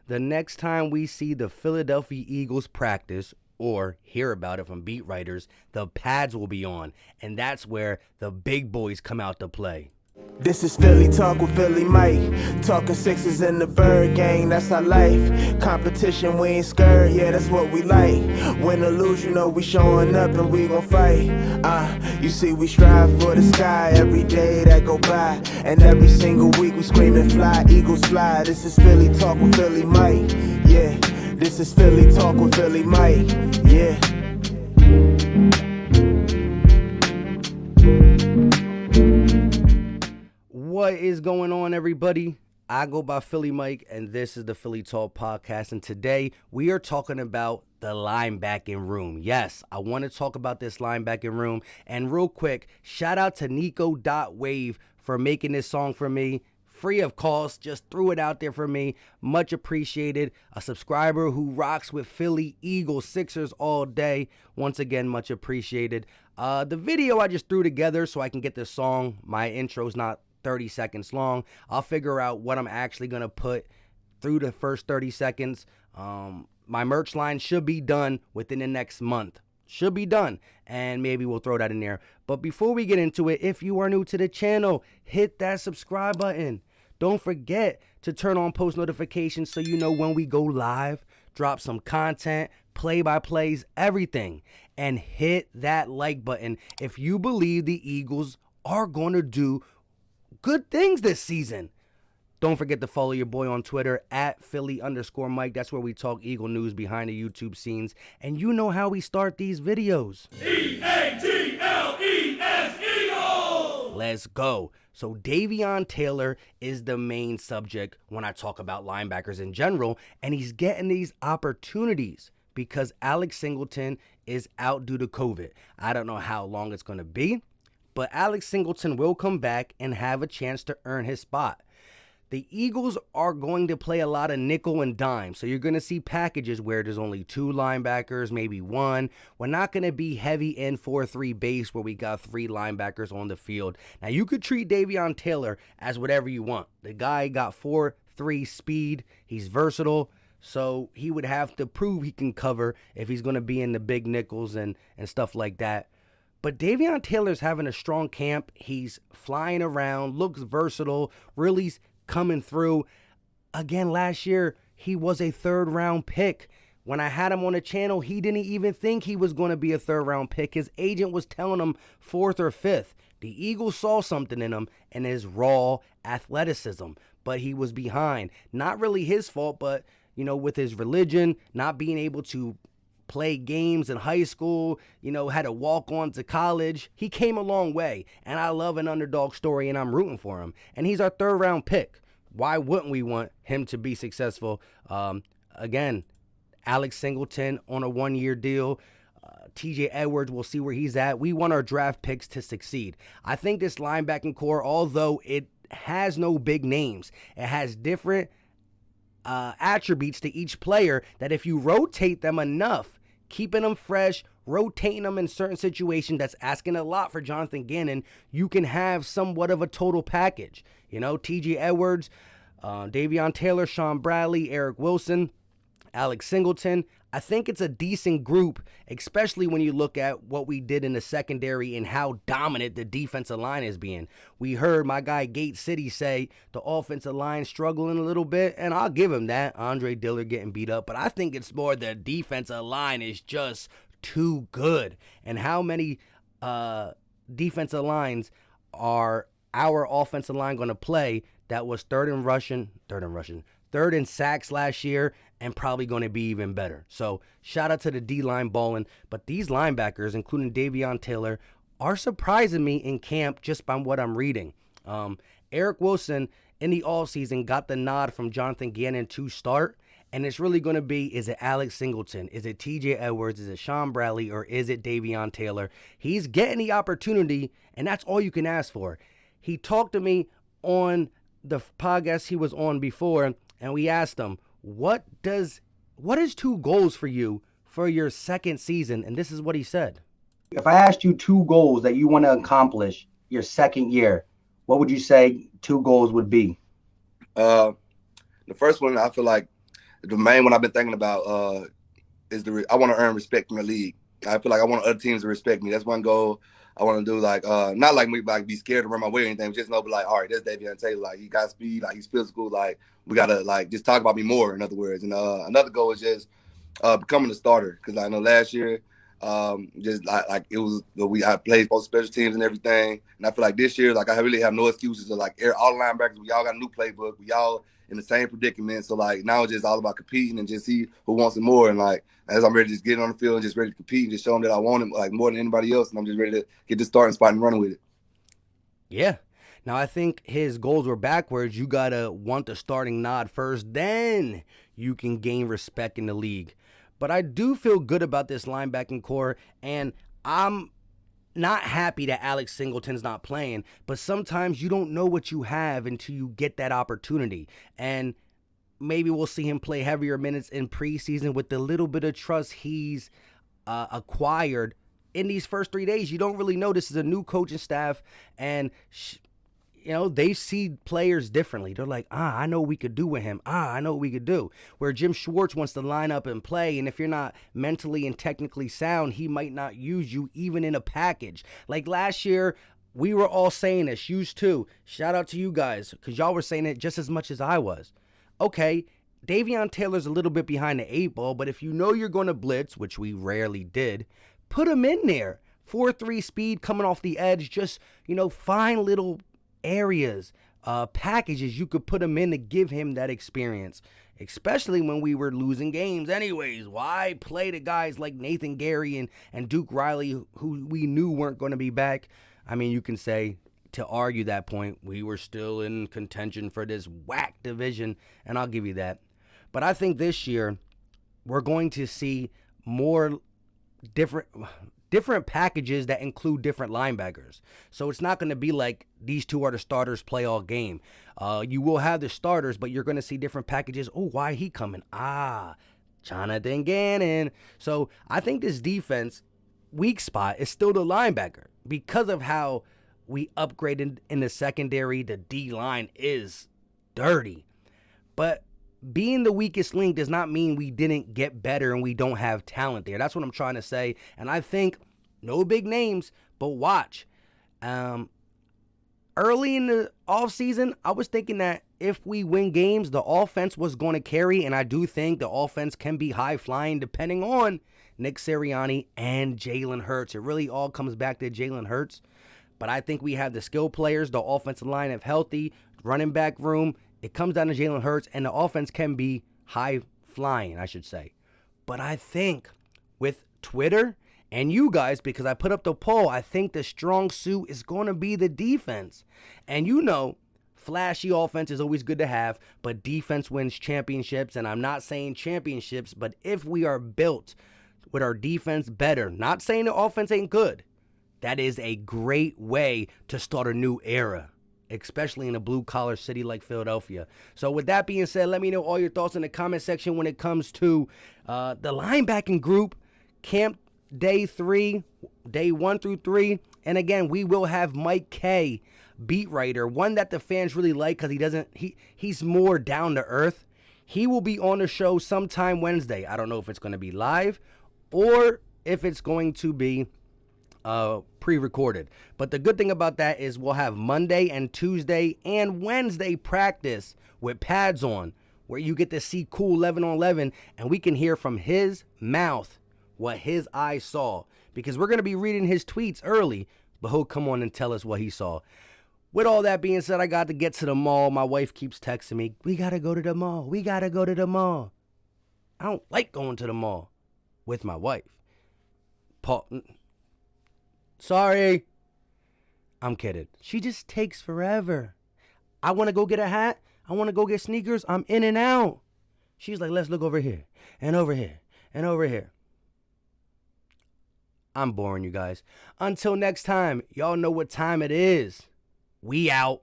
The next time we see the Philadelphia Eagles practice or hear about it from beat writers, the pads will be on, and that's where the big boys come out to play. This is Philly Talk with Philly Mike. Talking sixes in the bird gang, that's our life. Competition, we ain't scared, yeah, that's what we like. Win or lose, you know we showing up and we gon' fight. You see we strive for the sky every day that go by. And every single week we screaming fly, Eagles fly. This is Philly Talk with Philly Mike, yeah. This is Philly Talk with Philly Mike, yeah. What is going on, everybody? I go by Philly Mike, and this is the Philly Talk Podcast. And today we are talking about the linebacking room. Yes, I want to talk about this linebacking room. And real quick, shout out to Nico.Wave for making this song for me. Free of cost, just threw it out there for me. Much appreciated. A subscriber who rocks with Philly Eagles Sixers all day. Once again, much appreciated. The video I just threw together so I can get this song. My intro's not 30 seconds long. I'll figure out what I'm actually going to put through the first 30 seconds. My merch line should be done within the next month. Should be done, and maybe we'll throw that in there. But before we get into it, if you are new to the channel, hit that subscribe button. Don't forget to turn on post notifications so you know when we go live, drop some content, play-by-plays, everything. And hit that like button if you believe the Eagles are going to do good things this season. Don't forget to follow your boy on Twitter at Philly_Mike. That's where we talk Eagle news behind the YouTube scenes. And you know how we start these videos. E-A-G-L-E-S, Eagles! Let's go. So Davion Taylor is the main subject when I talk about linebackers in general. And he's getting these opportunities because Alex Singleton is out due to COVID. I don't know how long it's going to be, but Alex Singleton will come back and have a chance to earn his spot. The Eagles are going to play a lot of nickel and dime, so you're going to see packages where there's only two linebackers, maybe one. We're not going to be heavy in 4-3 base where we got three linebackers on the field. Now, you could treat Davion Taylor as whatever you want. The guy got 4-3 speed. He's versatile, so he would have to prove he can cover if he's going to be in the big nickels and stuff like that. But Davion Taylor's having a strong camp. He's flying around, looks versatile, really coming through. Again, last year, he was a third-round pick. When I had him on the channel, he didn't even think he was going to be a third-round pick. His agent was telling him fourth or fifth. The Eagles saw something in him and his raw athleticism, but he was behind. Not really his fault, but, you know, with his religion, not being able to play games in high school, you know, had to walk on to college. He came a long way, and I love an underdog story, and I'm rooting for him. And he's our third-round pick. Why wouldn't we want him to be successful? Again, Alex Singleton on a one-year deal. TJ Edwards, we'll see where he's at. We want our draft picks to succeed. I think this linebacking core, although it has no big names, it has different attributes to each player that if you rotate them enough, keeping them fresh, rotating them in certain situations, that's asking a lot for Jonathan Gannon, you can have somewhat of a total package. You know, TJ Edwards, Davion Taylor, Sean Bradley, Eric Wilson, Alex Singleton. I think it's a decent group, especially when you look at what we did in the secondary and how dominant the defensive line is being. We heard my guy Gate City say the offensive line struggling a little bit, and I'll give him that. Andre Dillard getting beat up, but I think it's more the defensive line is just too good. And how many defensive lines are our offensive line going to play that was third in sacks last year and probably going to be even better. So shout out to the D-line balling. But these linebackers, including Davion Taylor, are surprising me in camp just by what I'm reading. Eric Wilson in the offseason got the nod from Jonathan Gannon to start. And it's really going to be, is it Alex Singleton? Is it TJ Edwards? Is it Sean Bradley? Or is it Davion Taylor? He's getting the opportunity, and that's all you can ask for. He talked to me on the podcast he was on before, and we asked him, what is two goals for you for your second season? And this is what he said. If I asked you two goals that you want to accomplish your second year, what would you say two goals would be? The first one, I feel like the main one I've been thinking about is I want to earn respect from the league. I feel like I want other teams to respect me. That's one goal I want to do. Like not like me like be scared to run my way or anything. Just know, but like, all right, that's Davion Taylor. Like he got speed. Like he's physical. Like we gotta like just talk about me more. In other words, and another goal is just becoming a starter, because I know last year just like it was I played both special teams and everything, and I feel like this year like I really have no excuses. So like all the linebackers, we all got a new playbook. We all in the same predicament. So like now it's just all about competing and just see who wants it more. And like as I'm ready to just get on the field and just ready to compete and just show them that I want it like more than anybody else, and I'm just ready to get the starting spot and run with it. Yeah. Now, I think his goals were backwards. You got to want the starting nod first, then you can gain respect in the league. But I do feel good about this linebacking core, and I'm not happy that Alex Singleton's not playing, but sometimes you don't know what you have until you get that opportunity. And maybe we'll see him play heavier minutes in preseason with the little bit of trust he's acquired in these first 3 days. You don't really know. This is a new coaching staff, and they see players differently. They're like, I know what we could do with him. I know what we could do. Where Jim Schwartz wants to line up and play, and if you're not mentally and technically sound, he might not use you even in a package. Like last year, we were all saying this. Used to. Shout out to you guys, because y'all were saying it just as much as I was. Okay, Davion Taylor's a little bit behind the 8 ball, but if you know you're going to blitz, which we rarely did, put him in there. 4.3 speed coming off the edge. Just, find little areas, packages you could put him in to give him that experience, especially when we were losing games anyways. Why play the guys like Nathan Gary and Duke Riley, who we knew weren't going to be back? I mean, you can say, to argue that point, we were still in contention for this whack division, and I'll give you that. But I think this year we're going to see more different packages that include different linebackers. So it's not going to be like these two are the starters, play all game. You will have the starters, but you're going to see different packages. Oh, why he coming? Jonathan Gannon. So I think this defense weak spot is still the linebacker because of how we upgraded in the secondary. The D-line is dirty. But being the weakest link does not mean we didn't get better and we don't have talent there. That's what I'm trying to say. And I think no big names, but watch. Early in the offseason, I was thinking that if we win games, the offense was going to carry. And I do think the offense can be high-flying depending on Nick Sirianni and Jalen Hurts. It really all comes back to Jalen Hurts. But I think we have the skill players, the offensive line if healthy, running back room. It comes down to Jalen Hurts, and the offense can be high-flying, I should say. But I think with Twitter and you guys, because I put up the poll, I think the strong suit is going to be the defense. And flashy offense is always good to have, but defense wins championships. And I'm not saying championships, but if we are built with our defense better, not saying the offense ain't good, that is a great way to start a new era, especially in a blue-collar city like Philadelphia. So with that being said, let me know all your thoughts in the comment section when it comes to the linebacking group, camp day 3, day 1 through 3. And again, we will have Mike K, beat writer, one that the fans really like because he's more down to earth. He will be on the show sometime Wednesday. I don't know if it's going to be live or if it's going to be pre-recorded. But the good thing about that is we'll have Monday and Tuesday and Wednesday practice with pads on, where you get to see cool 11 on 11, and we can hear from his mouth what his eyes saw, because we're going to be reading his tweets early, but he'll come on and tell us what he saw. With all that being said, I got to get to the mall. My wife keeps texting me, we got to go to the mall. We got to go to the mall. I don't like going to the mall with my wife. Sorry. I'm kidding. She just takes forever. I want to go get a hat. I want to go get sneakers. I'm in and out. She's like, let's look over here and over here and over here. I'm boring you guys. Until next time, y'all know what time it is. We out.